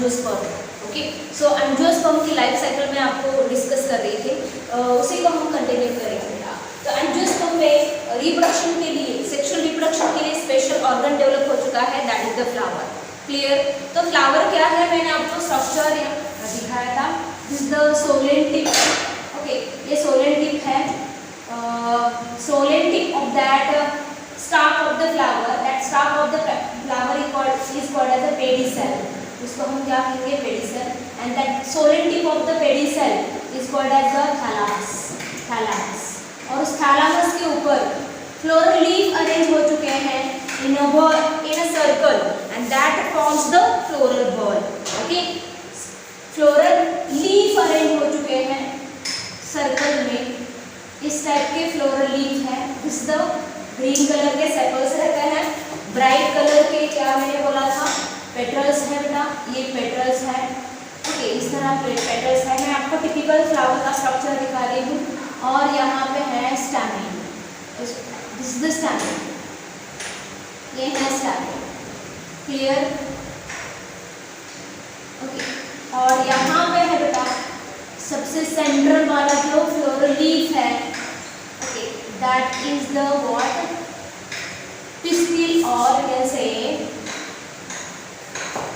Angiosperm. Okay, सो angiosperm की life cycle में आपको डिस्कस कर रही थी, उसी को हम कंटिन्यू करेंगे। तो एंजियोस्पर्म में रिप्रोडक्शन के लिए, सेक्सुअल रिप्रोडक्शन के लिए स्पेशल ऑर्गन डेवलप हो चुका है, that is the flower. Clear? तो फ्लावर क्या है, मैंने आपको स्ट्रक्चर दिखाया था। This is the swollen tip. Okay, ये सोलेन टिप है, swollen tip of that staff of the flower, that staff of the flower is called as a pedicel. इसको हम क्या कहेंगे, pedicel. And that swollen tip of the pedicel is called as the thalamus. Thalamus, और उस thalamus के ऊपर floral leaf arrange हो चुके हैं in a circle and that forms the floral ball. Okay, floral leaf arrange हो चुके हैं सर्कल में, इस टाइप के फ्लोरल लीफ है। दिस द ग्रीन कलर के सेपल्स रहते हैं, ब्राइट कलर के क्या मैंने बोला था, पेटल्स है बेटा, ये पेटल्स है। ओके, इस तरह पेटल्स है। मैं आपको टिपिकल फ्लावर का स्ट्रक्चर दिखा रही हूँ। और यहाँ पे है stamen, this is the stamen, ये है स्टैमेन। क्लियर? ओके, और यहाँ पे है बेटा सबसे सेंट्रल वाला जो फ्लोरल लीफ है, okay, that is the what, pistil और कैसे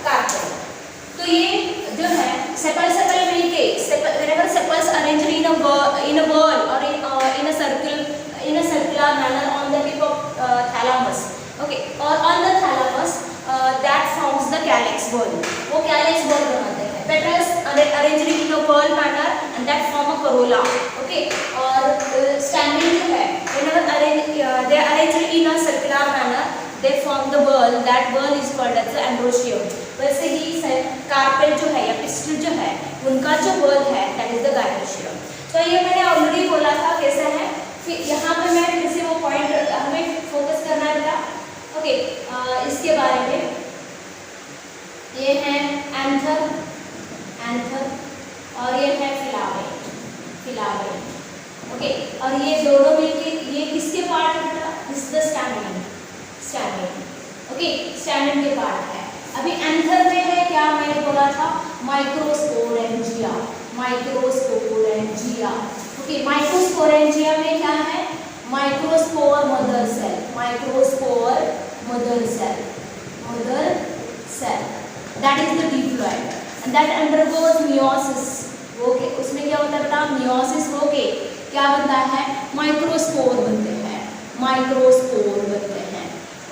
कार्पेल। तो ये जो है सेपल सेपल मिलके, whenever sepals arranged in a ball or in a circular manner on the tip of thalamus, okay, or on the thalamus, that forms the calyx ball. वो calyx ball बनाते हैं। Petals arranged in a ball manner and that form a corolla, okay, और stamen जो है whenever they are arranged in a circular manner, they form the ball, that ball is called as the androecium. वैसे ही carpel जो है या pistil जो है, उनका जो बॉल है दैट इज द गायरोशियम। तो ये मैंने ऑलरेडी बोला था कैसे है। फिर यहाँ पे मैं फिर से वो पॉइंट हमें फोकस करना है बेटा। ओके, इसके बारे में ये है एंथर, एंथर, और ये है फिलामेंट, फिलामेंट। ओके, और ये दोनों मिलके ये किसके पार्ट है बेटा, this the stamen, stamen. Okay, stamen के पार्ट है। अभी एंथर में है क्या, मैंने बोला था माइक्रोस्पोरेंजिया, माइक्रोस्पोरेंजिया। ओके, माइक्रोस्पोरेंजिया में क्या है, microspore mother cell, microspore mother cell, mother cell, that is the diploid and that undergoes meiosis. Okay, उसमें क्या होता है बेटा, मियोसिस होके क्या बनता है, माइक्रोस्पोर बनते हैं, माइक्रोस्पोर बनते हैं।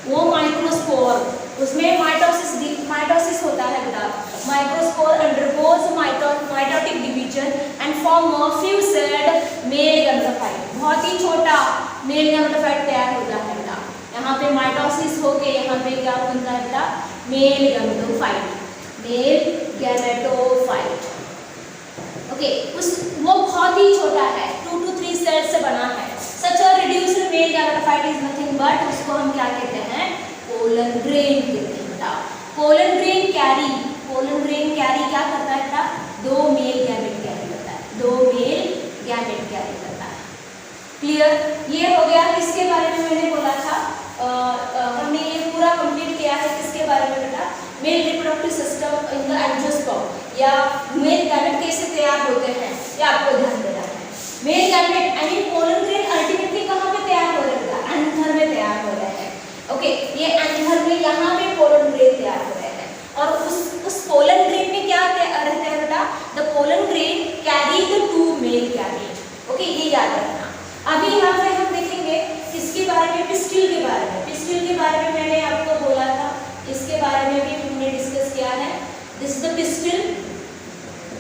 वो माइक्रोस्पोर, उसमें माइटोसिस होता है बेटा। Microspore undergoes mitotic division and form a few sailed male gametophyte. बहुत ही छोटा मेल गैमेटोफाइट तैयार होता है बेटा। यहाँ पे माइटोसिस होके यहाँ पे क्या बनता है बेटा, male gametophyte, male gametophyte. Okay, वो बहुत ही छोटा है, 2 to 3 सेल्स से बना है। Such a reduced male gametophyte is nothing but, उसको हम क्या कहते हैं, पोलन ग्रेन कहते हैं बेटा। Pollen grain carry, pollen grain carry क्या करता है बेटा, 2 मेल गैमेट कैरी करता है, 2 मेल गैमेट कैरी करता है। क्लियर? ये हो गया किसके बारे में मैंने बोला था, हमने ये पूरा कंप्लीट किया है किसके बारे में बेटा, male reproductive system in the angiosperm, या मेल गैमेट कैसे तैयार होते हैं, ये आपको ध्यान देना है। Male gamete I mean pollen grain ultimately कहाँ पे तैयार हो रहे हैं, एंथर में तैयार हो रहे हैं। ओके, ये एंथर में यहाँ पे पोलन ग्रेन तैयार हो रहे हैं, और उस पोलन ग्रेन में क्या रहता है बेटा, the pollen grain carry the 2 male gamete. Okay, ये याद रखना। अभी यहाँ पे हम देखेंगे किसके बारे में, पिस्टिल के बारे में। पिस्टिल के बारे में मैंने आपको बोला था, इसके बारे में भी हमने डिस्कस किया है। This is the pistil,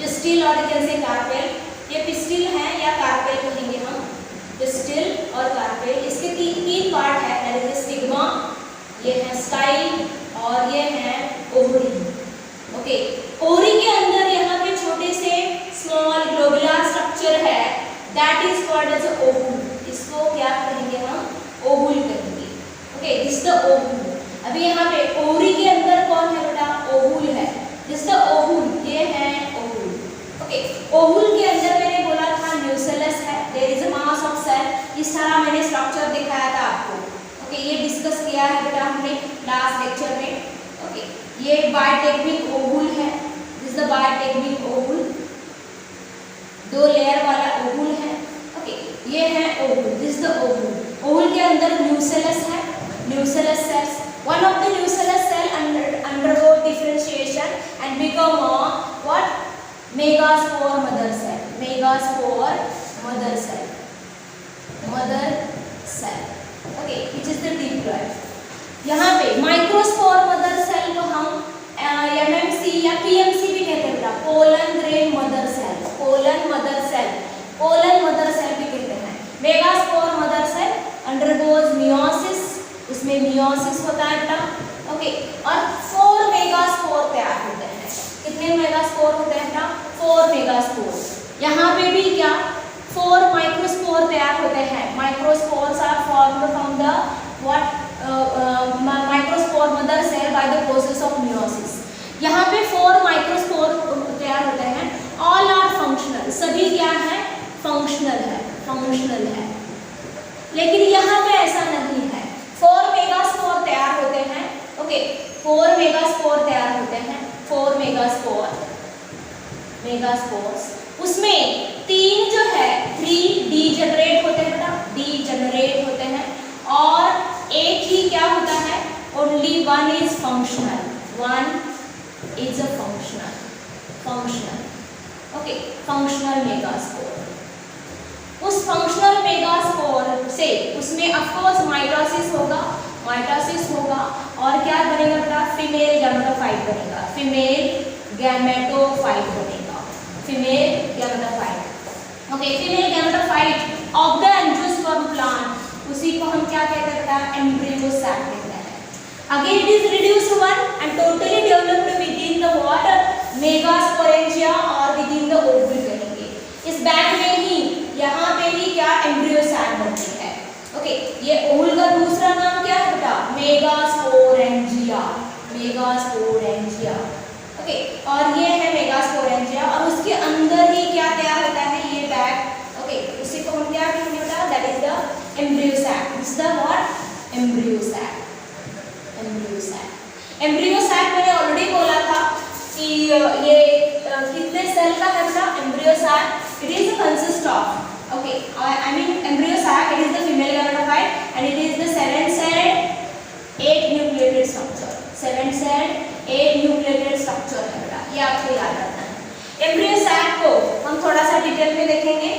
pistil और कैसे कार्पेल। ये पिस्टिल है या कार्पेल कहेंगे हम, पिस्टिल और कार्पेल। इसके तीन पार्ट है, दैट इज स्टिग्मा, ये है स्टाइल, और ये है ओवरी। ओके, ओवरी के अंदर यहाँ पे छोटे से स्मॉल ग्लोबुलर स्ट्रक्चर है, that is called as ovule. इसको क्या कहेंगे हम, ओवूल कहेंगे। Okay, this the ovule. अभी यहाँ पे ओवरी के अंदर कौन है बेटा, ओवूल है, दिस द ओवूल, ये है ओवूल। ओके, ओवूल के अंदर मैंने बोला था न्यूसेलस है, there is a mass of cell. इस तरह मैंने स्ट्रक्चर दिखाया था आपको। ओके, ये डिस्कस किया है बेटा हमने लास्ट लेक्चर में। ओके, ये बायोटेक्निक ओवूल है, दिस द बायोटेक्निक ओवुल, 2 लेयर वाला ओवुल है। ओके, ये है ओवुल, दिस द ओवुल। ओवुल के अंदर न्यूसेलस है, nucellus cells. One of the nucellus cell undergo differentiation and become a what? Megaspore mother cell. Megaspore mother cell. Mother cell. Okay, which is the diploid. यहाँ पे microspore mother cell को हम MMC या PMC भी कहते हैं, pollen grain mother cell, pollen mother cell, pollen mother cell भी कहते हैं। Megaspore mother cell undergoes meiosis, उसमें मियोसिस होता है बेटा। ओके, और 4 मेगास्पोर तैयार होते हैं। कितने मेगास्पोर होते हैं बेटा? 4 मेगास्पोर। यहाँ पे भी क्या 4 माइक्रोस्पोर तैयार होते हैं। Microspores are formed from the what microspore mother cell by the process of meiosis. यहाँ पे 4 माइक्रोस्पोर तैयार होते हैं। ऑल आर फंक्शनल, सभी क्या है? फंक्शनल है, फंक्शनल है। लेकिन यहाँ पे ऐसा नहीं है। 4 मेगास्पोर तैयार होते हैं। ओके, 4 मेगास्पोर तैयार होते हैं, 4 मेगास्पोर, मेगास्पोर्स। उसमें 3 जो है 3 डीजेनरेट होते हैं बेटा, डीजेनरेट होते हैं, और एक ही क्या होता है? Only 1 is functional, 1 is a functional, functional. Okay, functional megaspore. उस फंक्शनल मेगास्पोर से उसमें ऑफ कोर्स माइटोसिस होगा, माइटोसिस होगा, और क्या बनेगा बेटा? फीमेल गैमेटोफाइट बनेगा, फीमेल गैमेटोफाइट बनेगा, female gametophyte. Okay, female gametophyte of the angiosperm plant, उसी को हम क्या कहते हैं बेटा? एम्ब्रियो सैक कहते हैं। Again it is reduced one and totally developed with in the what? Megasporangia और विद इन द ओवरी कहेंगे। इस बैग में ही, यहाँ पे ही क्या? एम्ब्रियो सैक बनती है। ओके, ये ओवुल का दूसरा नाम क्या है बेटा? Megasporangia, megasporangia. ओके, और ये है मेगास्पोरेंजिया, और उसके अंदर ही क्या तैयार होता है? ये बैग। ओके, उसी को हम क्या कहेंगे बेटा? That is the embryo sac. It's the what? Embryo sac, embryo sac. Embryo sac मैंने ऑलरेडी बोला था कि ये कितने सेल का है बेटा? Embryo sac it is consist of, okay, I mean embryo sac, it is the female gametophyte and it is the 7-celled 8 nucleated structure, 7-celled 8 nucleated structure है बेटा, ये आपको याद रखना है। एम्ब्रियो सैक को हम थोड़ा सा डिटेल में देखेंगे,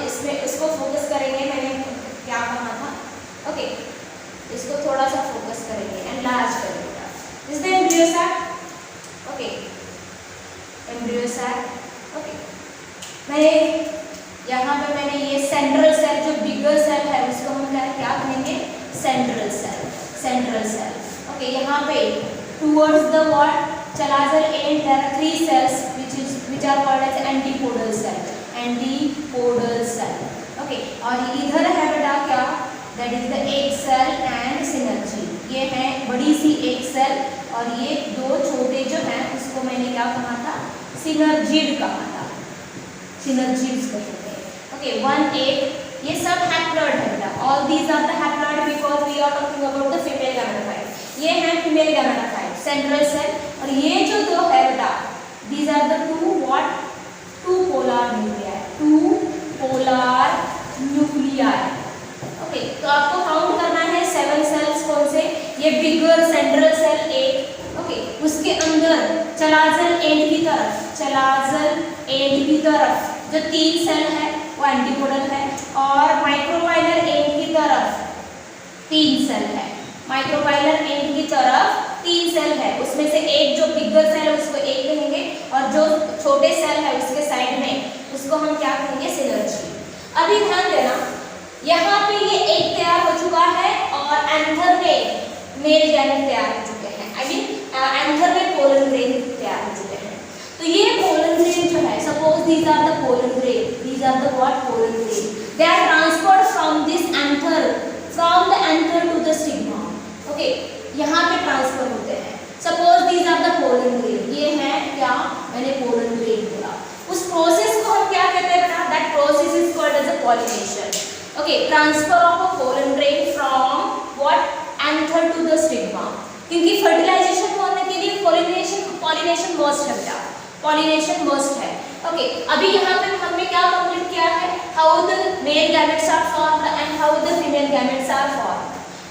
इसमें इसको फोकस करेंगे, मैंने क्या कहा था? ओके, इसको थोड़ा सा फोकस करेंगे, एनलार्ज करेंगे बेटा। This the embryo sac. Okay, embryo sac. Okay, मैंने यहाँ पे मैंने ये सेंट्रल सेल, जो बिगर सेल है उसको हम क्या कहेंगे? Central cell, central cell. Okay, यहाँ पे towards the what? Chalazal and there are 3 cells which are called as antipodal cell, antipodal cell. Okay, और इधर है बेटा क्या? That is the egg cell and synergy. ये है बड़ी सी एग सेल, और ये 2 छोटे जो हैं उसको मैंने क्या कहा था? सिनर्जिड कहा था, सिनर्जिड्स कहते हैं। ओके, 1 8, ये सब हैप्लॉइड है बेटा। All these are the haploid because we are talking about the female gametophyte. ये है फीमेल गैमेटोफाइट, सेंट्रल सेल, और ये जो 2 है बेटा, these are the 2 what? 2 polar nuclei, 2 polar nuclei. Okay, तो आपको काउंट करना है 7 सेल्स कौन से? ये बिगर सेंट्रल सेल 1। ओके, उसके अंदर चलाजल एंड की तरफ, चलाजल एंड की तरफ जो 3 सेल है वो एंटीपोडल है, और माइक्रोपाइलर एंड की तरफ 3 सेल है, माइक्रोपाइलर एंड की तरफ 3 सेल है। उसमें से एक जो बिगर सेल है उसको 1 कहेंगे, और जो छोटे सेल है उसके साइड में उसको हम क्या कहेंगे? सिनर्जी। अभी ध्यान देना, यहाँ पे ये एक तैयार हो चुका है, और एंथर में मेल गैमेट तैयार हो चुके हैं। आई मीन एंथर में पोलन ग्रेन तैयार हो चुके हैं। तो ये पोलन ग्रेन जो है, suppose these are the pollen grain, these are the what? Pollen grain. They are transferred from this anther, from the anther to the stigma. Okay, यहाँ पे ट्रांसफर होते हैं। Suppose these are the pollen grain, ये है क्या? मैंने pollen grain बोला। उस प्रोसेस को हम क्या कहते हैं बेटा? That process is called as a pollination. Okay, transfer of a pollen grain from what? Anther to the stigma. क्योंकि फर्टिलाइजेशन होने के लिए पॉलिनेशन पॉलिनेशन मस्ट है बेटा, पॉलिनेशन मस्ट है। ओके, अभी यहाँ पे हमने क्या कंप्लीट किया है, how the male gametes are formed and how the female gametes are formed.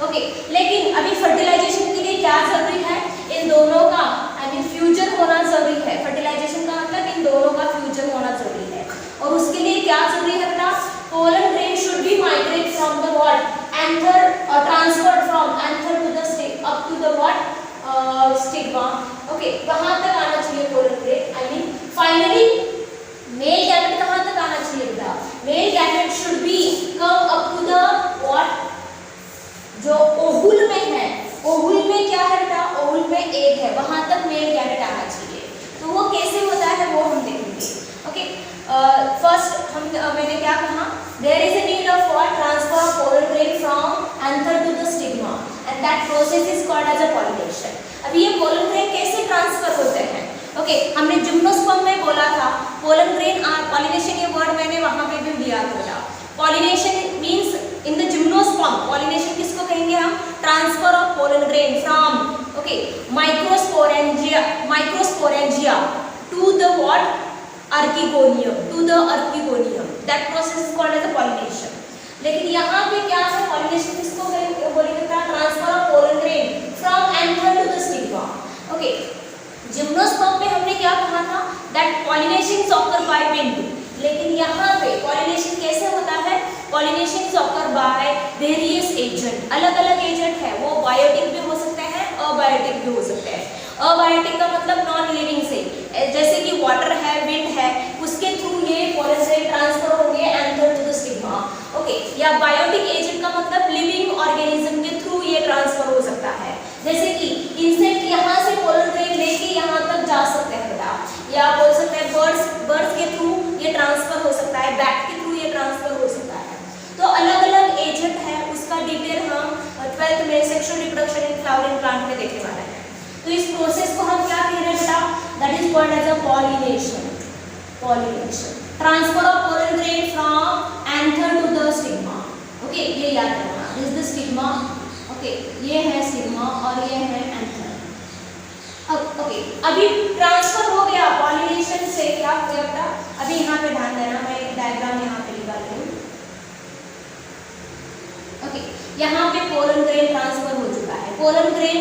Okay, लेकिन अभी फर्टिलाइजेशन के लिए क्या जरूरी है, इन दोनों का आई मीन फ्यूजन होना जरूरी है। फर्टिलाइजेशन का मतलब इन दोनों का फ्यूजन होना जरूरी है, और उसके लिए क्या जरूरी है बेटा, pollen grain should be migrate from the what anther और transferred from anther to the stick up to the what stigma. Okay, कहाँ तक आना चाहिए pollen grain, I mean finally male gamete कहाँ तक आना चाहिए बेटा, male gamete should be come up to the what, जो ओहुल में है, ओहुल में क्या है बेटा, ओहुल में एग है, वहां तक मेल गैमेट आना चाहिए। तो वो कैसे होता है वो हम देखेंगे। ओके, फर्स्ट हम मैंने क्या कहा, there is a need of what transfer of pollen grain from anther to the stigma and that process is called as a pollination. अभी ये पोलन ग्रेन कैसे ट्रांसफर होते हैं, ओके, हमने जिम्नोस्पर्म में बोला था पोलन ग्रेन पॉलिनेशन, ये वर्ड मैंने वहां पे भी दिया था। Pollination means in the gymnosperm, pollination किसको कहेंगे हम, transfer of pollen grain from okay microsporangia to the what archegonium, to the archegonium, that process is called as a pollination. लेकिन यहाँ पे क्या है, पॉलिनेशन किसको बोलेंगे, transfer of pollen grain from anther to the stigma. Okay, gymnosperm में हमने क्या कहा था, that pollination is occur by wind, लेकिन यहाँ पे पॉलिनेशन कैसे होता है, pollination is occur by various agent, अलग अलग एजेंट है, वो बायोटिक भी हो सकते हैं, अबायोटिक भी हो सकते हैं। अबायोटिक का मतलब नॉन लिविंग से, जैसे कि वाटर है, विंड है, उसके थ्रू ये पोलन ग्रेन ट्रांसफर होंगे anther to the stigma. Okay, या बायोटिक एजेंट का मतलब लिविंग ऑर्गेनिज्म के थ्रू ये ट्रांसफर हो सकता है, जैसे कि इंसेक्ट यहाँ से पोलन ग्रेन लेके यहाँ तक जा सकते हैं बेटा, या बोल सकते हैं बर्ड्स के थ्रू ये ट्रांसफर हो सकता है, बैट के थ्रू ये ट्रांसफर हो सकता है। तो अलग अलग एजेंट है, उसका डिटेल हम 12th में sexual reproduction in flowering plant में देखने वाले हैं। तो इस प्रोसेस को हम क्या कह रहे हैं बेटा, that is called as a pollination. Pollination, transfer of pollen grain from anther to the stigma. Okay, ये याद रखना, this is the stigma. Okay, ये है स्टिग्मा और ये है एंथर। अब ओके, अभी ट्रांसफर हो गया पॉलिनेशन से, क्या हो गया बेटा, अभी यहाँ पे ध्यान देना, मैं एक डायग्राम यहाँ पे निकाल रही हूँ। ओके, यहाँ पे पोलन ग्रेन ट्रांसफर हो चुका है। Pollen grain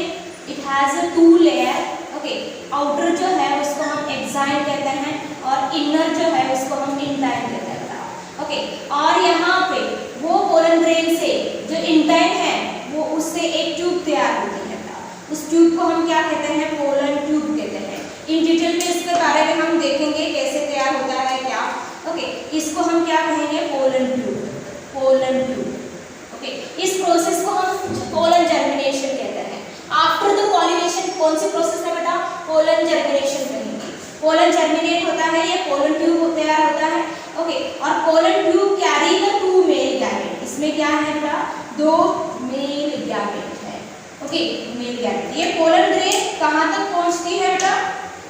it has a 2 layer. Okay, outer जो है उसको हम एक्साइन कहते हैं और इनर जो है उसको हम इंटाइन कहते हैं बेटा। ओके, और यहाँ पे वो पोलन ग्रेन से जो इंटाइन है वो उससे एक ट्यूब तैयार होती है बेटा, उस ट्यूब को हम क्या कहते हैं, पोलन ट्यूब कहते हैं। इन डिटेल में इसके बारे में हम देखेंगे कैसे तैयार होता है क्या। ओके, इसको हम क्या कहेंगे, pollen tube, pollen tube. Okay, इस प्रोसेस को हम पोलन जर्मिनेशन कहते हैं। आफ्टर द पॉलिनेशन कौन सी प्रोसेस है बेटा, पोलन जर्मिनेशन कहेंगे। पोलन जर्मिनेट होता है, ये पोलन ट्यूब तैयार होता है। ओके, और pollen tube carry the 2 male gamete, इसमें क्या है बेटा, 2 मेल गैमेट है। ओके, मेल गैमेट, ये पोलन ग्रेन कहाँ तक पहुँचती है बेटा,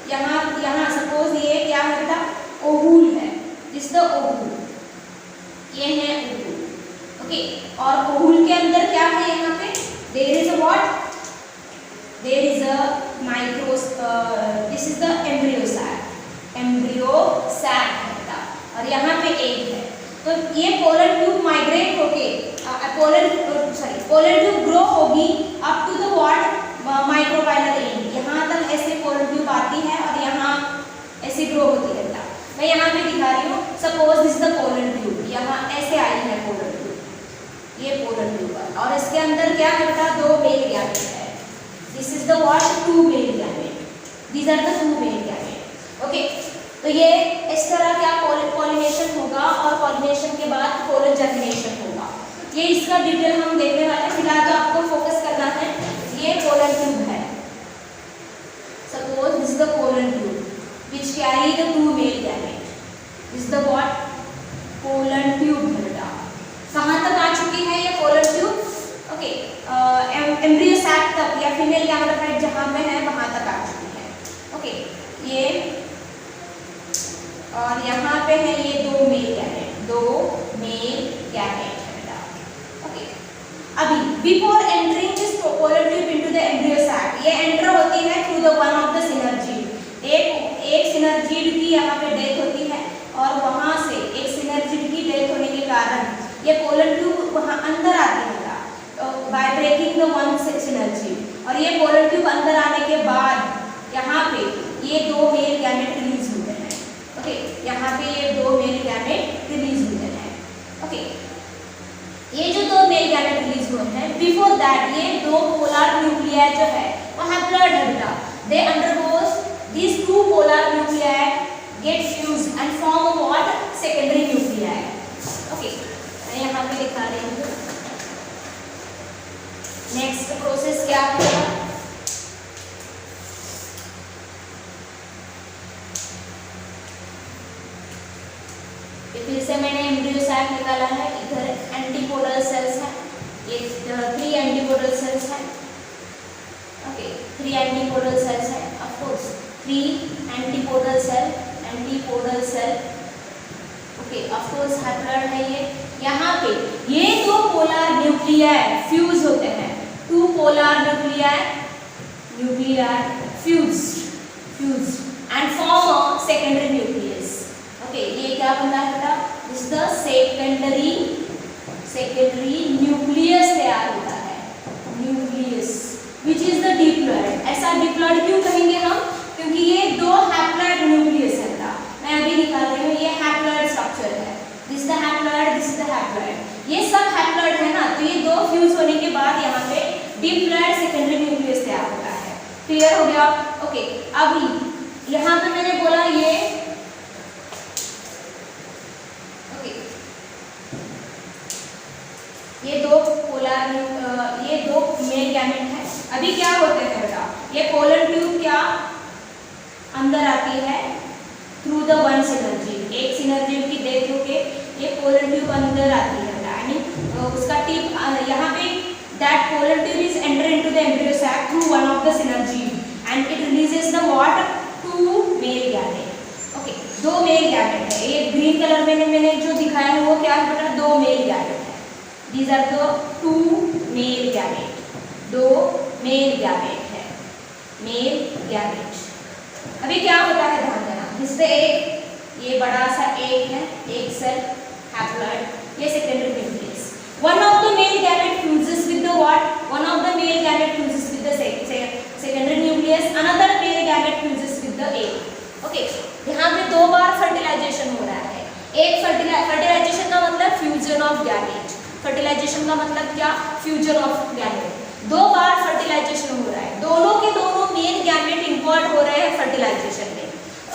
यहाँ सपोज ये क्या है बेटा, ओहुल है, दिस द ओहुल, ये है ओहुल। ओके, और ओहुल के अंदर क्या है, यहाँ पे there is a what, there is a this is the embryo sac है बेटा, और यहाँ पे एग है। तो ये पोलन ट्यूब माइग्रेट होके पोलन ट्यूब ग्रो होगी up to the what micropylar end, यहाँ तक ऐसे पोलन ट्यूब आती है और यहाँ ऐसे ग्रो होती है बेटा। मैं यहाँ पे दिखा रही हूँ, suppose this the pollen tube, यहाँ ऐसे आई है पोलन ट्यूब, ये पोलन ट्यूब है, और इसके अंदर क्या है बेटा, 2 मेल गैमेट है। This is the what 2 male gamete. These are the 2 male gamete. Okay. तो ये इस तरह क्या पॉलिनेशन होगा और पॉलिनेशन के बाद पोलन जर्मिनेशन होगा। ये इसका डिटेल हम देखने वाले हैं, फिलहाल तो आपको फोकस करना है, ये पोलन ट्यूब है। Suppose this is the pollen tube which carry the 2 male gamete. This is the what pollen tube बेटा। कहाँ तक आ चुकी है ये pollen tube, okay, embryo sac तक या फीमेल गैमेटोफाइट जहाँ पे है वहाँ तक आ चुकी है। ओके, ये और यहाँ पे है ये 2 मेल गैमेट, 2 मेल गैमेट है बेटा। ओके, अभी before entering this pollen tube into the embryo sac, ये एंटर होती है through the one of the synergy, synergid की यहाँ पे डेथ होती है और वहाँ से एक सिनर्जिड की डेथ होने के कारण ये पोलर ट्यूब वहाँ अंदर आती है by breaking the one synergid, और ये पोलर ट्यूब अंदर आने के बाद यहाँ पे ये दो मेल गैमेट रिलीज होते हैं। ओके, यहाँ पे ये दो मेल गैमेट रिलीज होते हैं। ओके, ये जो दो मेल गैमेट रिलीज हुए हैं, बिफोर दैट ये दो पोलर न्यूक्लियाई जो है वो हैप्लॉइड है बेटा, दे undergoes these two polar nuclei get fused and form a what secondary nuclei। Okay, मैं यहाँ पे दिखा रही हूँ नेक्स्ट प्रोसेस क्या होगा। फिर से मैंने एम्ब्रियो सैक निकाला है, इधर एंटीपोडल सेल्स है, ये 3 एंटीपोडल सेल्स है। ओके, 3 एंटीपोडल सेल्स है, of course 3 antipodal cell. Okay, of course haploid है ये। यहाँ पे ये दो पोलर न्यूक्लियाई फ्यूज होते हैं, 2 polar nuclei fused and form a secondary nucleus. Okay, ये क्या बनता है बेटा, this is the secondary nucleus तैयार होता है, nucleus which is the diploid. ऐसा डिप्लॉइड क्यों कहेंगे हम, क्योंकि ये दो हैप्लॉइड न्यूक्लियस है बेटा, मैं अभी निकाल रही हूँ, ये हैप्लॉइड स्ट्रक्चर है, this is the haploid, this is the haploid, ये सब हैप्लॉइड है ना, तो ये दो फ्यूज होने के बाद यहाँ पे डिप्लॉइड सेकेंडरी न्यूक्लियस तैयार होता है। क्लियर हो गया। ओके, अभी यहाँ पे मैंने बोला ये दो पोलर ये दो मेल गैमेट है। अभी क्या होते हैं बेटा, ये पोलर ट्यूब क्या अंदर आती है थ्रू द वन सिनर्जिड, एक सिनर्जिड की डेथ होके ये पोलर ट्यूब अंदर आती है बेटा, यानी उसका टिप यहाँ पे that polar tube is enter into the embryo sac through one of the synergid and it releases the what 2 male gamete. Okay, 2 male gamete है, ये ग्रीन कलर में मैंने जो दिखाया है वो क्या है बेटा, 2 मेल गैमेट है। These are the 2 male gamete, 2 male gamete है, male gamete। अभी क्या होता है ध्यान देना, जिससे ये बड़ा सा एक है, एक सेल हैप्लॉइड, ये secondary nucleus. One of the male gamete fuses with the what? One of the male gamete fuses with the secondary nucleus, another male gamete fuses with the egg। Okay, यहाँ पे 2 बार fertilisation हो रहा है। एक fertilisation का मतलब fusion of gamete, fertilisation का मतलब क्या, फ्यूजन ऑफ गैमेट। 2 बार फर्टिलाइजेशन हो रहा है, दोनों के दोनों मेन गैमेट इन्वॉल्व हो रहे हैं फर्टिलाइजेशन में।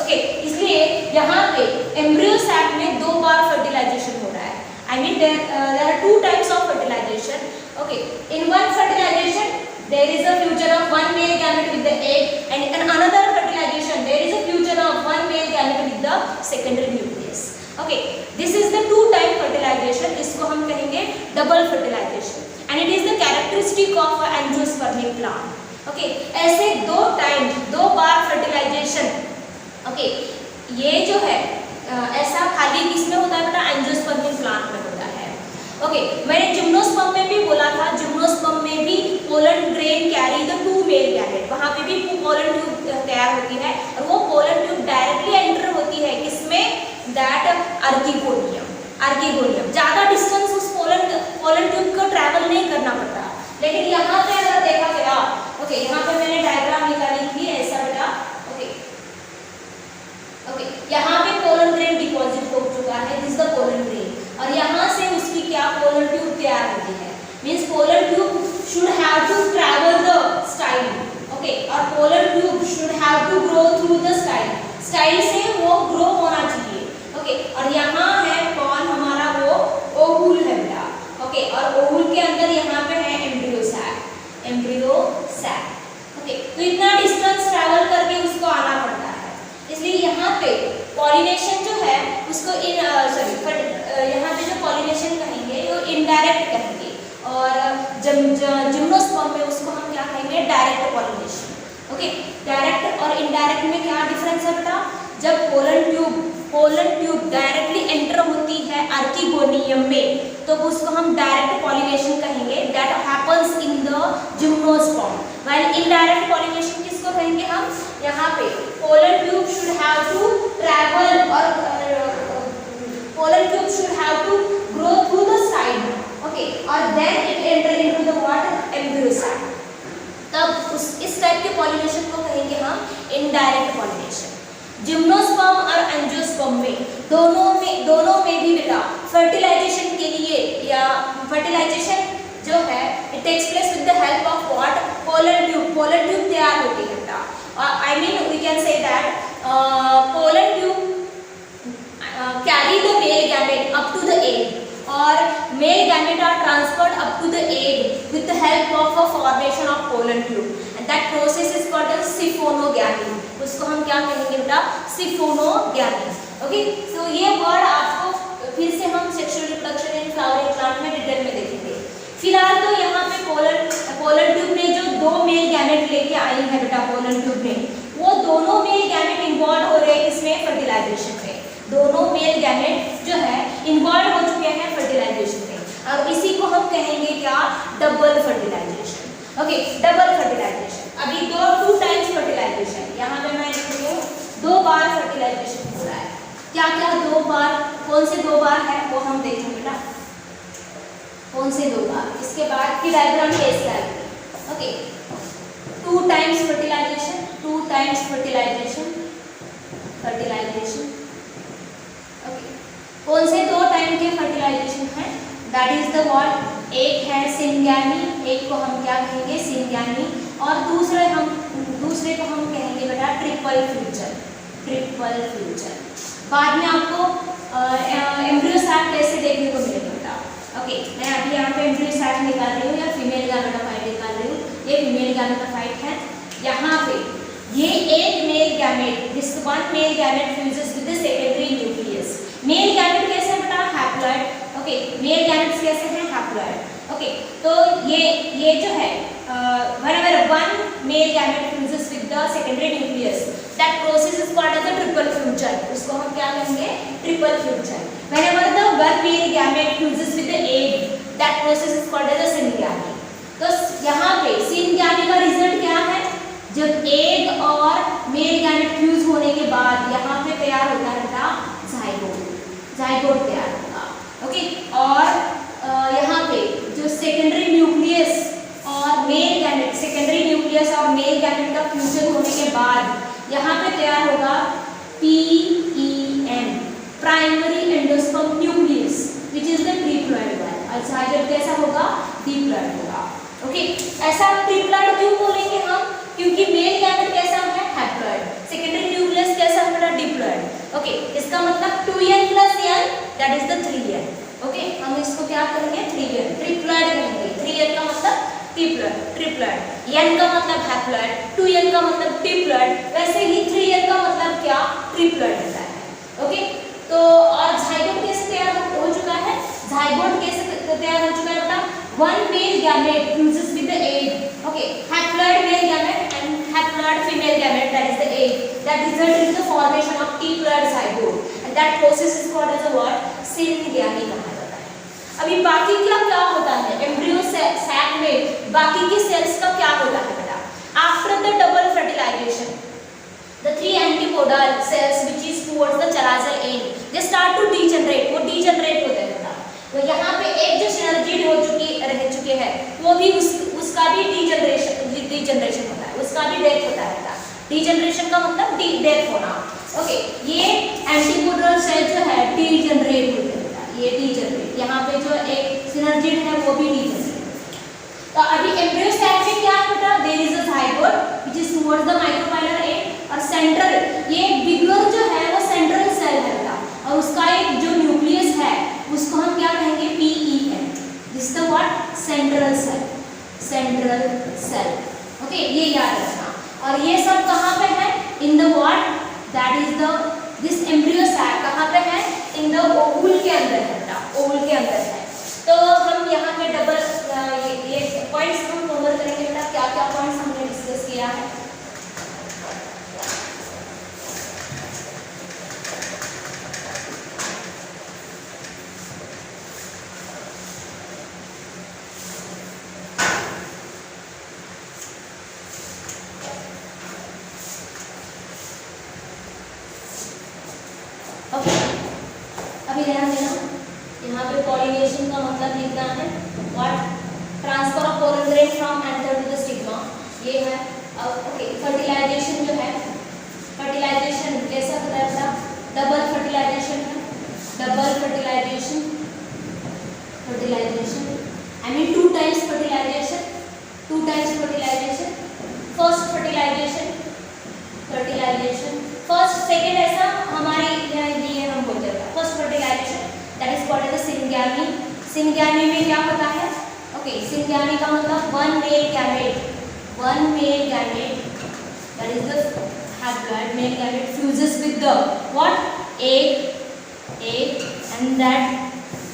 ओके, इसलिए यहाँ पे एम्ब्रियो सैक में 2 बार फर्टिलाइजेशन हो रहा है। I mean there are 2 types of fertilisation. Okay, in one fertilisation there is a fusion of one male gamete with the egg and in another fertilisation there is a fusion of one male gamete with the secondary nucleus. Okay, this is the 2 type fertilisation, इसको हम कहेंगे double fertilisation and it is the characteristic of angiospermic plant. Okay, ऐसे 2 बार fertilisation. Okay, ये जो है ऐसा खाली किसमें होता है बेटा, एंजियोस्पर्मिक प्लांट में होता है। ओके, मैंने जिम्नोस्पर्म में भी बोला था, जिम्नोस्पर्म में भी pollen grain carry the 2 male gamete, वहाँ पे भी पोलन ट्यूब तैयार होती है और वो पोलन ट्यूब डायरेक्टली एंटर होती है किसमें, दैट अर्किगोनियम। ज़्यादा डिस्टेंस उस पोलन ट्यूब को ट्रैवल नहीं करना पड़ता, लेकिन यहाँ पे अगर देखा गया, ओके, यहाँ पे मैंने डायग्राम निकाली थी ऐसा बेटा। ओके, यहाँ पे पोलन ग्रेन डिपॉजिट हो चुका है, दिस द पोलन ग्रेन, और यहाँ से उसकी क्या पोलन ट्यूब तैयार होती है, means pollen tube should have to travel the style. Okay, और pollen tube should have to grow through the style से वो ग्रो होना चाहिए। ओके, और यहाँ है कौन हमारा, वो ओवुल है बेटा। ओके, और ओवुल के अंदर यहाँ पे है एम्ब्रियो सैक। ओके, तो इतना डिस्टेंस ट्रैवल करके उसको आना पड़ता है, इसलिए यहाँ पे पॉलिनेशन जो है उसको यहाँ पे जो पॉलिनेशन कहेंगे वो इनडायरेक्ट कहेंगे, और जिम्नोस्पर्म में उसको हम क्या कहेंगे, डायरेक्ट पॉलिनेशन। ओके, डायरेक्ट और इनडायरेक्ट में क्या डिफरेंस है बेटा, जब पोलन ट्यूब डायरेक्टली एंटर होती है अर्किगोनियम में तो उसको हम डायरेक्ट पॉलिनेशन कहेंगे, that happens in the gymnosperm, while indirect pollination किसको कहेंगे हम, यहाँ पे pollen tube should have to travel or pollen tube should have to grow through the side, okay, or then it enter into the what embryo sac. तब इस type के pollination को कहेंगे हम इनडायरेक्ट पॉलिनेशन. जिम्नोस्पर्म और angiosperm में दोनों में भी बेटा फर्टिलाइजेशन के लिए या फर्टिलाइजेशन जो है it takes place with the help of what pollen tube तैयार होती है बेटा. I mean we can say that pollen tube carry the male gamete up to the egg और male gamete are transferred up to the egg with the help of a formation of pollen tube and that process is called as siphonogamy. उसको हम क्या कहेंगे बेटा सिफोनोगैमी. Okay, सो ये word आपको फिर से हम sexual reproduction in flowering plant में डिटेल में देखेंगे. फिलहाल तो यहाँ पे पोलन ट्यूब में जो दो मेल गैमेट लेके आई है बेटा पोलन ट्यूब में, वो दोनों मेल गैमेट इन्वॉल्व हो रहे हैं इसमें फर्टिलाइजेशन में. दोनों मेल गैमेट जो है इन्वॉल्व हो चुके हैं फर्टिलाइजेशन में और इसी को हम कहेंगे क्या double fertilisation. Okay, double fertilisation. अभी टू टाइम्स फर्टिलाइजेशन. यहाँ पे मैं लिख रही हूँ 2 बार फर्टिलाइजेशन हो रहा है. क्या क्या 2 बार, कौन से 2 बार है वो हम देखेंगे बेटा. कौन से 2 बार, इसके बाद की डायग्राम कैसे आएगी. Okay, 2 times fertilisation, 2 times fertilisation. Okay, कौन से 2 टाइम के फर्टिलाइजेशन है? दैट इज द व्हाट, एक है सिनगैमी, एक को हम क्या कहेंगे सिनगैमी, और दूसरे को हम कहेंगे बेटा ट्रिपल फ्यूचर. ट्रिपल फ्यूचर बाद में आपको एम्ब्रियो सैक कैसे देखने को मिलेगा बेटा. ओके, मैं अभी यहाँ पे एम्ब्रियो सैक निकाल रही हूँ या फीमेल गैमेटोफाइट निकाल रही हूँ. ये फीमेल गैमेटोफाइट है. यहाँ पे ये एक male gamete, this one male gamete fuses with the secondary nucleus. Male gamete कैसे है बेटा हैप्लॉइड. ओके, मेल गैमेट्स कैसे हैं हैप्लॉइड. ओके, तो ये जो है whenever one male gamete fuses with the secondary nucleus, that process is called as a triple fusion. उसको हम क्या कहेंगे triple fusion. Whenever the one male gamete fuses with the egg, that process is called as a syngamy. तो यहाँ पे syngamy का result क्या है? जब एग और मेल गैमेट फ्यूज होने के बाद यहाँ पे तैयार होता है बेटा जाइगोट तैयार होगा. ओके, और यहाँ पे जो सेकेंडरी न्यूक्लियस और मेल गैमेट, सेकेंडरी न्यूक्लियस और मेल गैमेट का फ्यूजन होने के बाद यहाँ पे तैयार होगा PEN, primary endosperm nucleus, which is the triploid one. और जाइगोट कैसा होगा डिप्लॉइड होगा. ओके, ऐसा ट्रिप्लॉइड क्यों बोलेंगे हम? क्योंकि मेल गैमेट कैसा है हैप्लॉइड, सेकेंडरी न्यूक्लियस कैसा है डिप्लॉइड. ओके, इसका मतलब 2n + n that is the 3n. Okay, हम इसको क्या करेंगे 3n, ट्रिप्लॉइड कहेंगे. 3n का मतलब ट्रिप्लॉइड, n का मतलब हैप्लॉइड, 2n का मतलब डिप्लॉइड. वैसे ही 3n का मतलब क्या ट्रिप्लॉइड होता है. ओके, तो और जाइगोट कैसे तैयार हो चुका है? जाइगोट कैसे तैयार हो चुका है बेटा? One male gamete fuses with the egg. Okay, haploid male gamete and haploid female gamete, that is the egg, that result in the formation of diploid zygote, and that process is called as a what? syngamy कहा जाता है. अभी बाकी क्या होता है embryo sac में? बाकी के सेल्स का क्या होता है बेटा? After the double fertilization, the 3 antipodal cells which is towards the chalazial end, they start to degenerate. वो degenerate होते हैं बेटा. तो यहाँ पे एक जो सिनर्जिड रह चुके हैं वो भी उसका भी डीजनरेशन होता है, उसका भी डेथ होता है बेटा. डीजनरेशन का मतलब डेथ होना. ओके, ये एंटीपोडल सेल जो है डीजनरेट होते हैं बेटा. ये डीजनरेट, यहाँ पे जो एक सिनर्जिड है वो भी डीजनरेट. तो अभी एम्ब्रियो सैक में क्या है बेटा? There is a zygote which is towards the micropylar end और सेंट्रल, ये बिगलर जो है वो सेंट्रल सेल है बेटा, और उसका एक जो न्यूक्लियस है उसको हम क्या कहेंगे PEN. This the what central cell. Okay, ये याद रखना. और ये सब कहाँ पे है? In the what, that is the this embryo sac कहाँ पे है? इन द ओवुल के अंदर है बेटा, ओवुल के अंदर है. तो हम यहाँ पे डबल ये पॉइंट्स हम कवर करेंगे बेटा. क्या क्या पॉइंट्स हमने डिस्कस किया है? अभी ध्यान देना, यहाँ पे पॉलिनेशन का मतलब लिखना है what, transfer of pollen grain from anther to the stigma, ये है। ओके, फर्टिलाइजेशन जो है, फर्टिलाइजेशन कैसा होता है, डबल फर्टिलाइजेशन है, double fertilisation, fertilisation I mean 2 times fertilisation, 2 times fertilisation, first fertilisation, fertilisation first second, ऐसा हमारे ये हम बोलते हैं first fertilisation, that is called as syngamy. Syngamy में क्या होता है, ओके, सिंग्यामी का मतलब one male gamete, one male gamete, that is the haploid male gamete fuses with the what, egg and that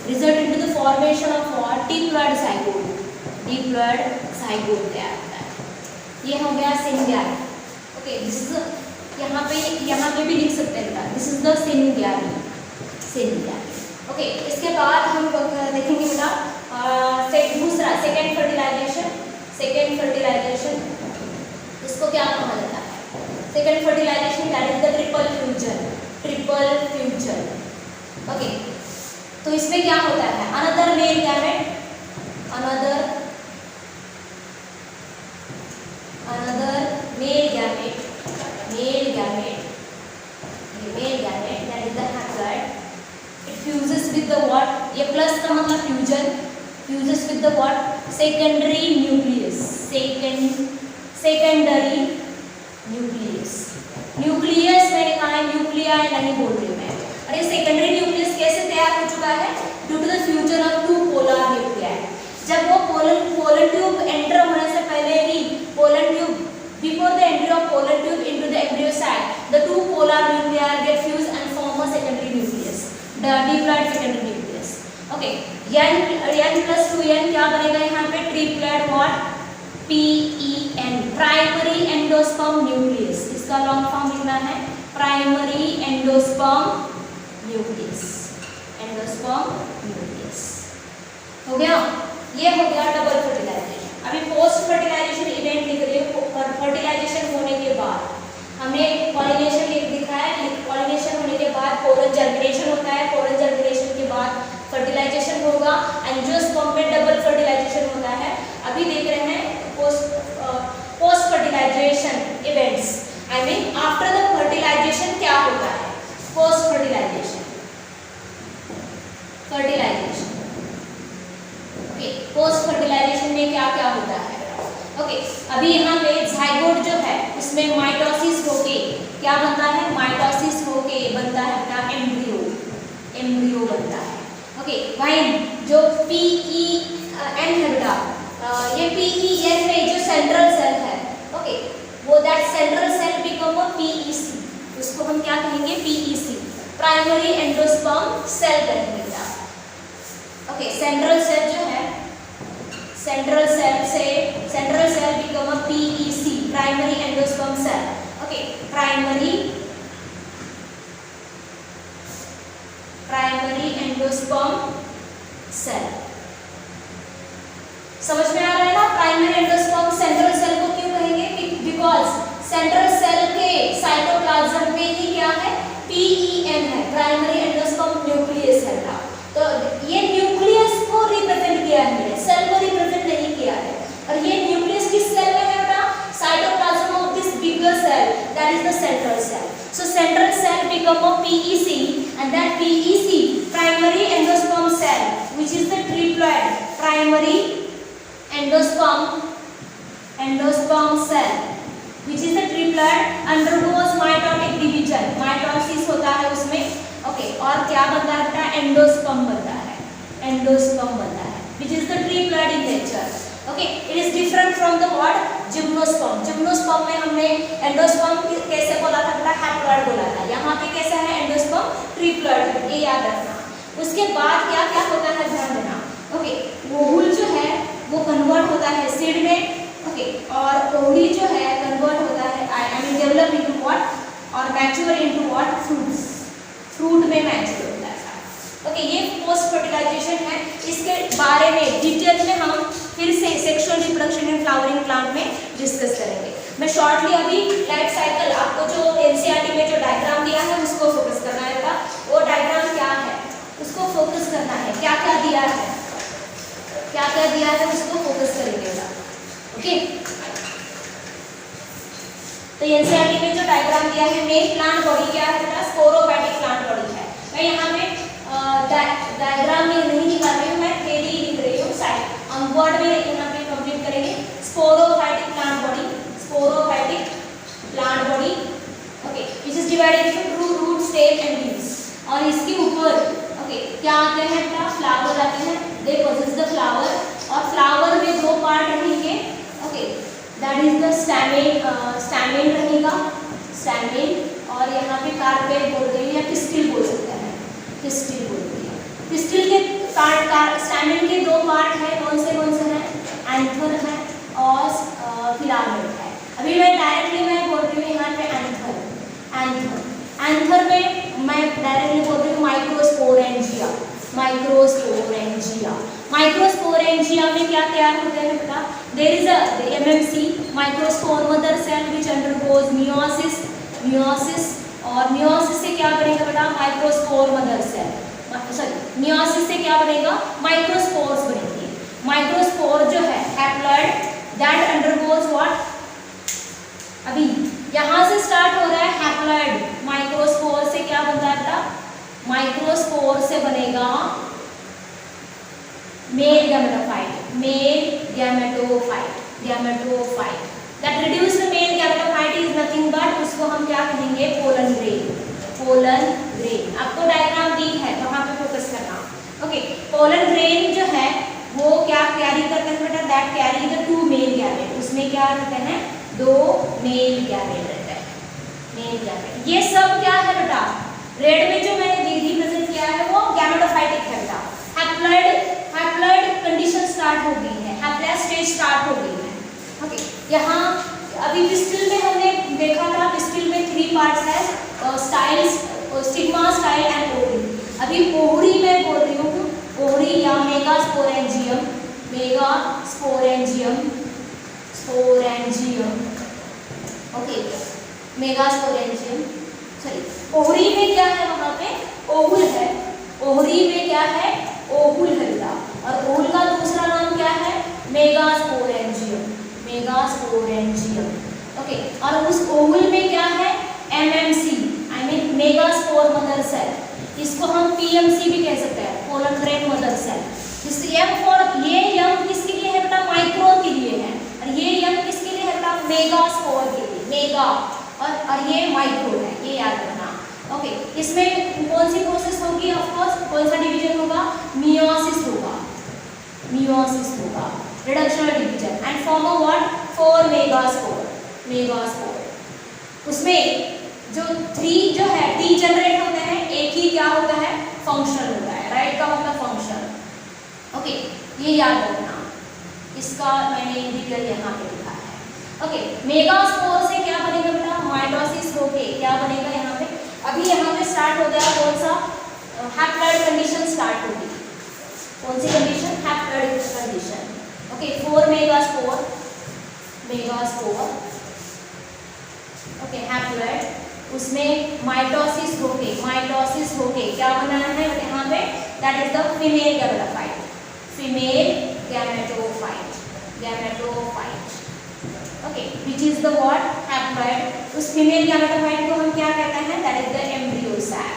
result into the formation of what, diploid zygote, diploid zygote तैयार होता है। ये हो गया syngamy. Okay, this is यहाँ पे भी लिख सकते हैं, this is the syngamy, syngamy. Okay, इसके बाद हम देखेंगे बेटा दूसरा सेकेंड फर्टिलाइजेशन, सेकेंड फर्टिलाइजेशन इसको क्या कहा जाता है, second fertilisation that is the triple fusion, triple fusion. Okay, तो इसमें क्या होता है, another male gamete, another male gamete, male gamete, male gamete that is the haploid, it fuses with the what, ये प्लस का मतलब fusion, fuses with the what, secondary nucleus, secondary nucleus, nucleus मैंने कहा है, न्यूक्लियाई नहीं बोल रही मैं। अरे सेकेंडरी न्यूक्लियस कैसे तैयार हो चुका है, due to the fusion of 2 polar nuclei. जब वो पोलन ट्यूब एंटर होने से पहले ही, pollen tube before the entry of pollen tube into the embryo site, the 2 polar nuclei get fuse and form a secondary nucleus, the diploid secondary nucleus. Okay, n plus 2n क्या बनेगा यहाँ पे, triploid what, PEN, primary endosperm nucleus, इसका long form लिखना है primary endosperm nucleus, endosperm nucleus. हो गया, ये हो गया डबल फर्टिलाइजेशन। अभी पोस्ट फर्टिलाइजेशन इवेंट लिख रही हूँ, फर्टिलाइजेशन होने के बाद हमने पॉलिनेशन दिखा है, पॉलिनेशन होने के बाद पोलन जर्मिनेशन होता है, पोलन जर्मिनेशन के बाद फर्टिलाइजेशन होगा, एंजियोस्पर्म में डबल फर्टिलाइजेशन होता है। अभी देख रहे हैं post fertilisation events, I mean after the fertilisation क्या होता है, post fertilisation, fertilisation. Okay, post fertilisation में क्या क्या होता है, ओके, अभी यहाँ पे जाइगोट जो है उसमें माइटोसिस होके क्या बनता है, माइटोसिस होके बनता है अपना एम्ब्रियो, एम्ब्रियो बनता है। ओके, वाइन जो PEN है बेटा, ये PEN में जो सेंट्रल सेल है, ओके, वो that central cell become a PEC, उसको हम क्या कहेंगे, PEC, प्राइमरी एंडोस्पर्म सेल कहेंगे बेटा। ओके, सेंट्रल सेल जो है, central cell become a PEC, primary endosperm cell. Okay, primary endosperm cell, समझ में आ रहा है ना, प्राइमरी एंडोस्पर्म सेंट्रल सेल को क्यों कहेंगे, बिकॉज सेंट्रल सेल के साइटोप्लाज्म में ही क्या है, PEN है, प्राइमरी एंडोस्पर्म न्यूक्लियस है। तो ये न्यूक्लियस को रिप्रेजेंट किया है, सेल को रिप्रेजेंट नहीं किया है, और ये न्यूक्लियस किस सेल में है बेटा, cytoplasm of this bigger cell, that is the central cell. So central cell become a PEC and that PEC, primary endosperm cell, which is the triploid, primary endosperm cell, which is the triploid, undergoes mitotic division, mitosis होता है उसमें। Okay, और क्या बनता है बेटा, endosperm बनता है, एंडोस्पर्म बनता है, which is the triploid in nature। Okay, it is different from the what, gymnosperm. Gymnosperm में हमने एंडोस्पर्म कैसे बोला था बेटा, हैप्लॉइड बोला था, यहाँ पे कैसा है, एंडोस्पर्म ट्रिप्लॉइड, ये याद रखना। उसके बाद क्या क्या होता है, ध्यान देना। ओके, ओवुल जो है वो कन्वर्ट होता है सीड में, ओके, और ओवरी जो है कन्वर्ट होता है, I mean develop into what, और mature into what, fruits, fruit में मैच्योर होता है। ओके, ये पोस्ट फर्टिलाइजेशन है, इसके बारे में डिटेल में हम फिर से sexual reproduction in flowering plant में डिस्कस करेंगे। मैं शॉर्टली अभी लाइफ साइकिल, आपको जो NCERT में जो डायग्राम दिया है उसको फोकस करना है, वो डायग्राम क्या है दिया है उसको फोकस करेंगे बेटा। ओके, तो एनसीईआरटी में जो डायग्राम दिया है मेन प्लांट बॉडी क्या है बेटा, स्पोरोफाइटिक प्लांट बॉडी है। मैं यहाँ पे डायग्राम में नहीं निकाल रही हूँ, मैं थ्योरी लिख रही हूँ साइड, हम वर्ड में यहाँ पे कंप्लीट करेंगे। Sporophytic plant body, sporophytic plant body, okay, which is divided into root, stem and leaves. और इसके ऊपर ओके क्या आते हैं बेटा, फ्लावर आते हैं, दे पोजेस द फ्लावर, और फ्लावर में दो पार्ट रहेंगे, okay, that is the stamen, stamen रहेगा, स्टैमेन, और यहाँ पे कार्पेट बोलते हैं या पिस्टिल बोल सकते हैं, पिस्टिल बोलते हैं। पिस्टिल के पार्ट, स्टैमेन के दो पार्ट है, कौन से हैं, एंथर है और फिलामेंट है। अभी मैं डायरेक्टली मैं बोल रही हूँ यहाँ पे एंथर, एंथर में मैं डायरेक्टली बोल रही हूँ माइक्रोस्पोरेंजिया, माइक्रोस्पोरेंजिया में क्या तैयार होते हैं बेटा, there is a MMC, microspore mother cell which undergoes meiosis, और मियोसिस से क्या बनेगा बेटा, microspore mother cell, sorry meiosis से क्या बनेगा, माइक्रोस्पोर्स बनेंगे। माइक्रोस्पोर जो है हैप्लॉइड दैट अंडरगोज व्हाट, अभी यहाँ से स्टार्ट हो रहा है हैप्लॉइड, माइक्रोस्पोर से क्या बनता है बेटा, माइक्रोस्पोर से बनेगा male gametophyte, that reduced male gametophyte is nothing but, उसको हम क्या कहेंगे, पोलन ग्रेन। आपको डायग्राम दी है, वहां पे फोकस करना। ओके, पोलन ग्रेन जो है वो क्या कैरी करते हैं बेटा, that carry the 2 male gamete, उसमें क्या रहते हैं, 2 मेल गैमेट रहते हैं, मेल गैमेट। ये सब क्या है बेटा, रेड में जो मैंने रिप्रेजेंट किया है वो गैमेटोफाइटिक है बेटा। हैप्लॉइड कंडीशन स्टार्ट हो गई है, हैप्लॉइड स्टेज स्टार्ट हो गई है। ओके, यहाँ अभी पिस्टिल में हमने देखा था, पिस्टिल में 3 पार्ट्स है, styles, stigma, style and ovary. अभी ओवरी में बोल रही हूँ, ओवरी या megasporangium, okay, megasporangium, sorry, ovary में क्या है, वहाँ पे ओवुल है, ओवरी में क्या है, ओवुल है बेटा, और ओवुल का दूसरा नाम क्या है, मेगास्पोरेंजियम, ओके, और उस ओवुल में क्या है, MMC, I mean megaspore mother cell, इसको हम पीएमसी भी कह सकते हैं, पोलन ग्रेन मदर सेल। इस एम फॉर, ये यम किसके लिए है बेटा, माइक्रोन के लिए है, और ये यम किसके लिए है बेटा, मेगास्पोर के लिए, मेगा, और ये माइक्रो है, ये याद रखना। ओके, इसमें कौन सी प्रोसेस होगी, ऑफ कोर्स कौन सा डिवीजन होगा, मियोसिस होगा, reduction division, and form of what, 4 megaspore. उसमें जो 3 जो है डी जनरेट होते हैं, एक ही क्या होता है, फंक्शन होता है, राइट का मतलब फंक्शन। ओके, ये याद रखना, इसका मैंने डिटेल यहाँ पे लिखा है। ओके, मेगास्पोर से क्या बनेगा बेटा, माइटोसिस होके क्या बनेगा यहाँ पे, अभी यहाँ पे स्टार्ट हो गया कौन सा, हैप्लॉइड कंडीशन स्टार्ट होगी, कौन सी condition, haploid condition. Okay, 4 megaspore, okay, haploid, उसमें माइटोसिस होके क्या बना है यहाँ पे, that is the female gametophyte, okay, which is the what, haploid. उस फीमेल गैमेटोफाइट को हम क्या कहते हैं, that is the embryo sac.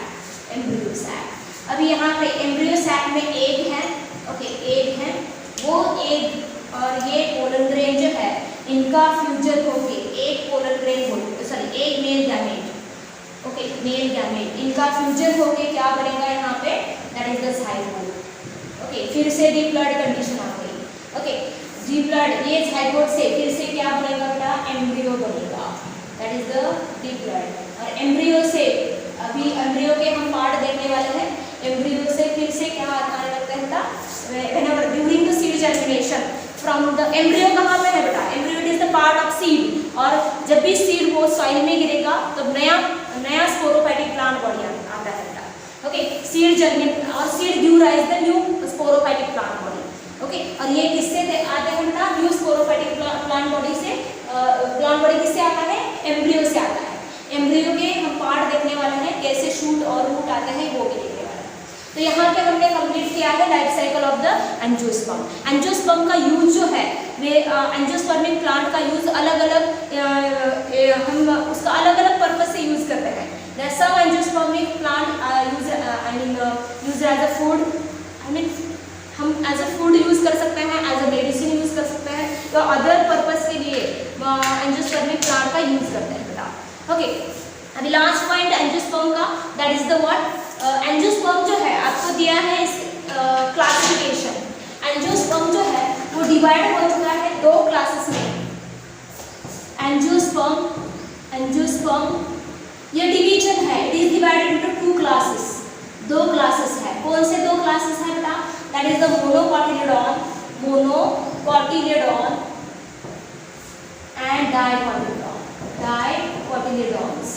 अभी यहाँ पे एम्ब्रियो सैक में एग है, ओके, एग है, वो एग और ये पोलन ग्रेन जो है, इनका फ्यूजन होके एक पोलन ग्रेन होके, सॉरी एक mail gamete, okay, male gamete, इनका फ्यूजन होके क्या बनेगा यहाँ पे, that is the zygote. Okay, फिर से डिप्लॉइड कंडीशन आ गई। ओके, डिप्लॉइड, ये ज़ाइगोट से फिर से क्या बनेगा बेटा, एम्ब्रियो बनेगा, दैट इज द डिप्लॉइड। और एम्ब्रियो से, अभी एम्ब्रियो के हम पार्ट देखने वाले हैं, एम्ब्रियो से फिर से क्या आने लगता है बेटा, whenever during the seed germination from the embryo कहाँ पे है बेटा, embryo is the part of seed, और जब भी सीड वो सॉइल में गिरेगा तो नया स्पोरोफाइटिक प्लांट बॉडी आता है बेटा। ओके, सीड जर्मिनेट और seed give rise the new sporophytic plant body. Okay, और ये किससे आते हैं बेटा, न्यू स्पोरोफाइटिक प्लांट बॉडी से, प्लांट बॉडी किससे आता है, एम्ब्रियो से आता है। एम्ब्रियो के हम पार्ट देखने वाले हैं, कैसे शूट और रूट आते हैं वो भी देखने वाले हैं। तो यहाँ पे हमने कंप्लीट किया है life cycle of the angiosperm. Angiosperm का यूज जो है वे एंजियोस्पर्मिक प्लांट का यूज अलग अलग हम उसका अलग अलग पर्पज से यूज करते हैं। Some angiospermic plant use as a food, हम एज अ फूड यूज कर सकते हैं, एज अ मेडिसिन यूज कर सकते हैं, तो अदर पर्पज के लिए एंजियोस्पर्मिक प्लांट का यूज करते हैं बेटा। ओके, अभी लास्ट पॉइंट एंजियोस्पर्म का, that is the what angiosperm जो है आपको दिया है इस क्लासिफिकेशन। एंजियोस्पर्म जो है वो डिवाइड हो चुका है दो क्लासेस में। एंजियोस्पर्म ये डिवीजन है, it is divided into two classes, दो क्लासेस है। कौन से दो क्लासेस है बेटा? दैट इज द मोनोकोटिलेडॉन एंड डाइकोटिलेडॉन्स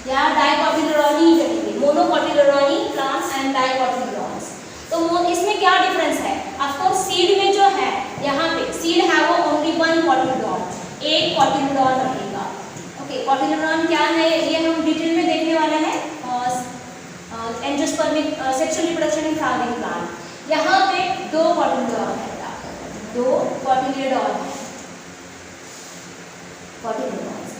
या डाइकोटिलेडॉनी कहेंगे, मोनोकोटिलेडॉनी प्लांट्स एंड डाइकोटिलेडॉन्स। तो इसमें क्या डिफरेंस है? ऑफकोर्स सीड में जो है यहाँ पे सीड है वो ओनली वन कोटिलेडॉन, एक कोटिलेडॉन रहेगा। ओके, कोटिलेडॉन क्या है ये हम डिटेल में देखने वाले हैं। Angiospermic sexual reproduction in flowering plant. यहाँ पे दो कोटिलेडॉन है, दो कोटिलेडॉन है,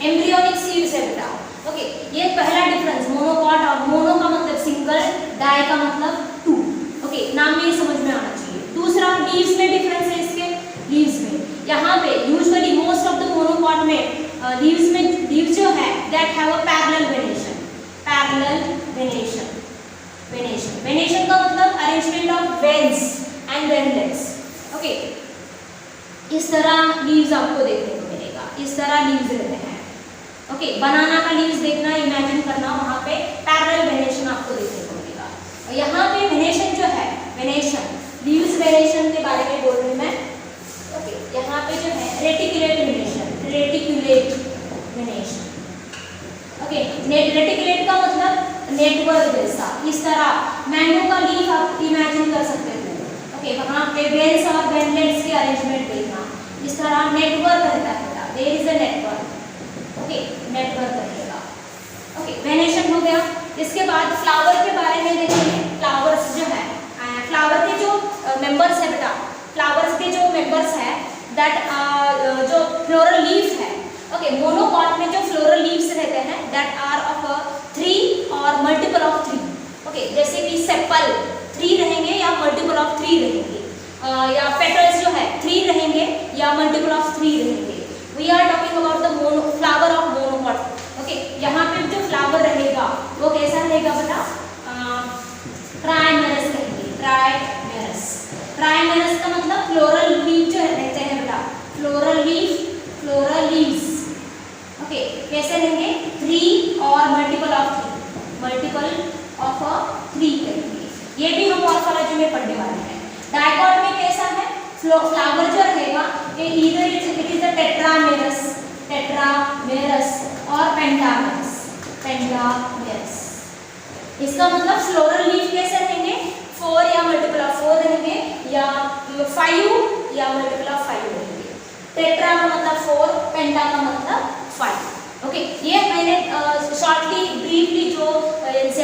एम्ब्रियोनिक सीड्स है बेटा। ओके, ये पहला डिफरेंस मोनोकॉट और मोनो का मतलब सिंगल, डाई का मतलब टू। ओके, नाम में समझ में आना चाहिए। दूसरा लीव्स में डिफरेंस है इसके, लीव्स में यहाँ पे usually most of the monocot में लीव्स जो है that have a parallel venation का मतलब arrangement of veins and veinlets. Okay, इस तरह लीव्स आपको देखने को मिलेगा, इस तरह लीव्स रहते हैं। ओके, बनाना का लीव्स देखना, इमेजिन करना, वहाँ पे पैरेलल वेनेशन आपको देखने को मिलेगा। और यहाँ पे वेनेशन जो है, लीव्स वेनेशन के बारे में बोल रही हूँ मैं। ओके, यहाँ पे जो है रेटिकुलेट वेनेशन। ओके, रेटिकुलेट का मतलब नेटवर्क जैसा, इस तरह मैंगो का लीफ आप इमेजिन कर सकते हो। ओके, वहाँ पे वेन्स और वेनलेट्स के अरेंजमेंट देखना, इस तरह नेटवर्क रहता है, there is a network. Okay, network रहेगा। ओके, वेनेशन हो गया। इसके बाद फ्लावर के बारे में देखेंगे। फ्लावर्स जो है, फ्लावर के जो मेंबर्स है बेटा, फ्लावर्स के जो मेंबर्स है दैट जो फ्लोरल लीफ है। ओके, मोनोकॉट में जो फ्लोरल लीव्स रहते हैं दैट आर ऑफ 3 और मल्टीपल ऑफ 3। ओके, जैसे कि सेपल 3 रहेंगे या मल्टीपल ऑफ 3 रहेंगे, या पेटल्स जो है 3 रहेंगे या मल्टीपल ऑफ 3 रहेंगे। We are talking about the flower of monocot. Okay, यहाँ पे जो फ्लावर रहेगा वो कैसा रहेगा बेटा? ट्राइमेरस रहेंगे, ट्राइमेरस का मतलब फ्लोरल लीफ जो रहते हैं बेटा, फ्लोरल लीव्स। ओके, कैसे रहेंगे? 3 और मल्टीपल ऑफ 3 करेंगे। ये भी हम मॉर्फोलॉजी में पढ़ने वाले हैं। डाइकॉट में कैसा है? फ्लावर जो रहेगा ये इधर इट इज द टेट्रामेरस और पेंटामेरस। इसका मतलब फ्लोरल लीफ कैसे रहेंगे? 4 या मल्टीपल ऑफ 4 रहेंगे या 5 या मल्टीपल ऑफ 5 रहेंगे। टेट्रा का मतलब 4, पेंटा का मतलब 5। ओके, ये मैंने शॉर्टली ब्रीफली जो इस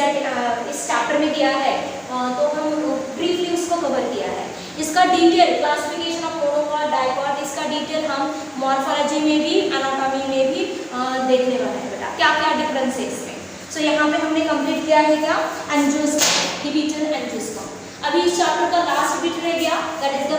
चैप्टर में दिया है तो हम ब्रीफली उसको कवर किया है। इसका detail classification of monocot, dicot, इसका डिटेल हम मॉर्फोलॉजी में भी, एनाटॉमी में भी देखने वाले हैं बेटा, क्या क्या डिफरेंस है इसमें। सो यहाँ पे हमने कंप्लीट किया है क्या? Angiosperm, division angiosperm. अभी इस चैप्टर का लास्ट बिट रह गया, दैट इज द